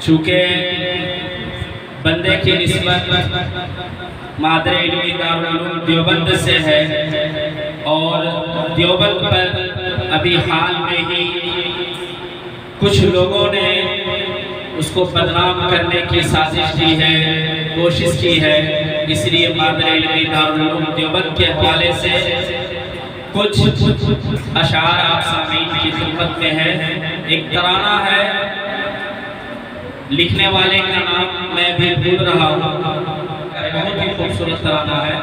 چونکہ بندے کی نسبت مادر علمی دارالعلوم دیوبند سے ہے اور دیوبند پر ابھی حال میں ہی کچھ لوگوں نے اس کو بدنام کرنے کی سازش کی ہے، کوشش کی ہے، اس لیے مادر علمی دارالعلوم دیوبند کے حوالے سے کچھ اشعار آپ سامعین کی خدمت میں ہے۔ ایک ترانہ ہے، لکھنے والے کا نام میں بھی بھول رہا ہوں، بہت ہی خوبصورت ترانہ ہے،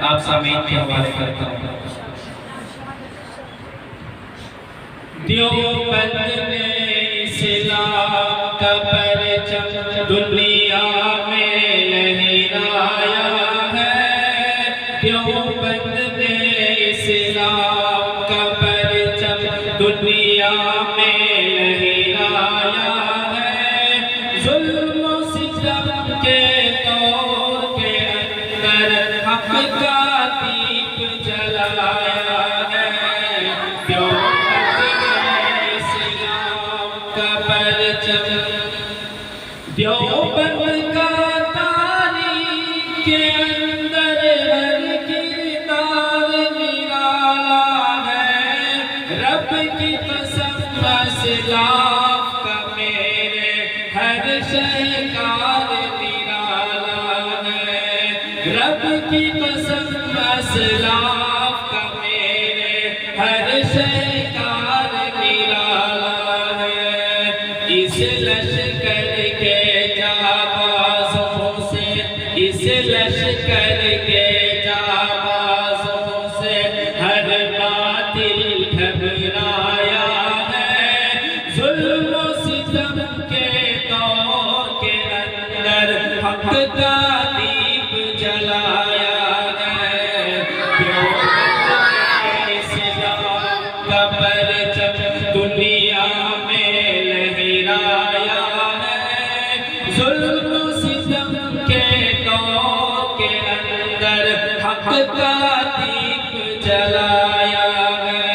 آپ سامعین کے حوالے کرتا ہوں۔ دیوبند میں اسلام کا پرچم دنیا میں لہرایا ہے، دیوبند میں اسلام کا پرچم دنیا میں لہرایا ہے، ظلم و ستم کے دور کے اندر حق کا دیپ جلایا ہے، دیوبند میں اسلام کا پرچم، دیوبند کا تاریخ کے اندر ہر کردار نرالا ہے، رب کی قسم اسلاف کا میرے ہر شہکار نرالا ہے، رب کی قسم اسلاف کا میرے ہر شہکار نرالا ہے، اس لشکر کے جانبازوں سے، اس لشکر کے جانبازوں سے ہر باطل گھبرایا ہے، ظلم و ستم کے دور کے اندر حق کا دیپ جلایا ہے، دیوبند میں اسلام کا پرچم دنیا میں لہرایا ہے، ظلم و ستم کے دور کے اندر حق کا دیپ جلایا ہے،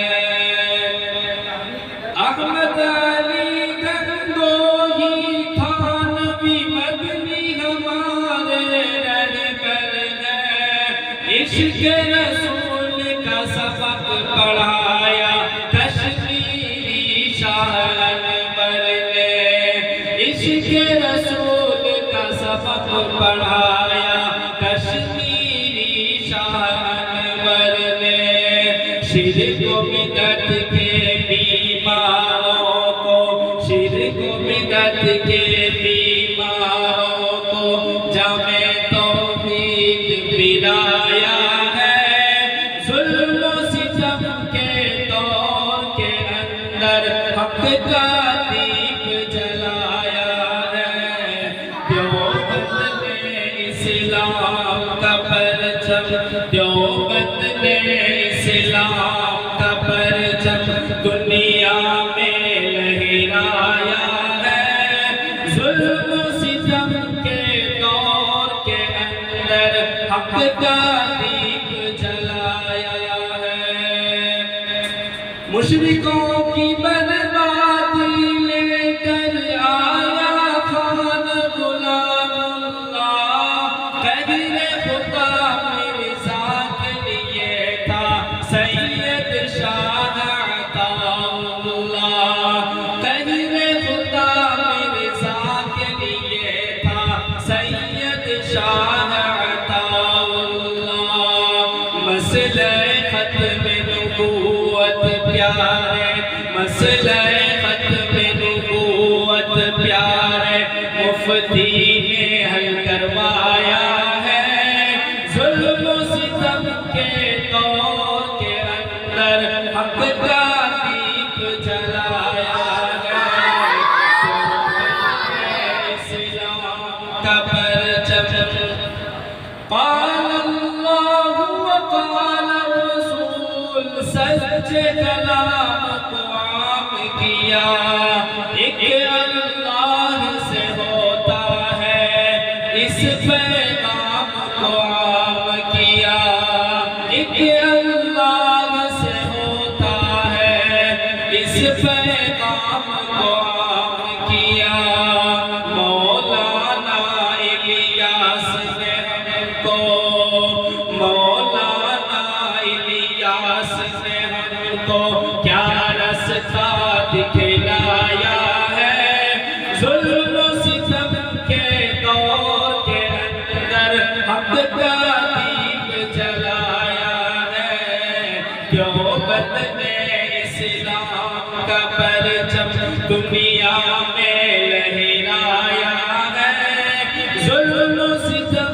احمد علی گنگوہی تھانوی مدنی ہمارے رہبر ہیں، عشق رسول کا سبق پڑھایا کشمیری شاہ انور نے، عشق رسول کا سبق پڑھایا کشمیری شاہ انور نے، شرک و بدعت کے بیماروں کو، شرک و بدعت کے بیماروں کو جامع توحید پلایا ہے، ظلم و ستم کے دور کے اندر حق کا دیپ جلایا ہے، دیوبند میں اسلام کا پرچم، دیوبند میں اسلام کا پرچم دنیا میں لہرایا ہے، ظلم و ستم کے دور کے اندر حق کا دیپ جلایا ہے، مشرکوں کی بربادی لے کر آیا خان غلام اللہ، قدر خدا مرزا کے لیے تھا سید شاہ عطا اللہ، قدر خدا مرزا کے لیے تھا سید شاہ عطا اللہ، مسئلہ ختم نبوت پیارے، مسئلہ ختم نبوت پیارے مفتی نے حل کروایا ہے، ظلم و ستم کے دور کے اندر حق کا دیپ جلایا ہے، اسلام کا پرچم، قال اللہ و قال رسول، سچے کلام کو عام کیا، ایک اللہ سے ہوتا ہے، اس پیغام کو عام کیا، ایک اللہ سے ہوتا ہے، اس پیغام کو عام کیا، دکھلایا ہے، ظلم و ستم کے دور کے اندر حق کا دیپ جلایا ہے، دیوبند نے اسلام کا پرچم دنیا میں لہرایا ہے، ظلم و ستم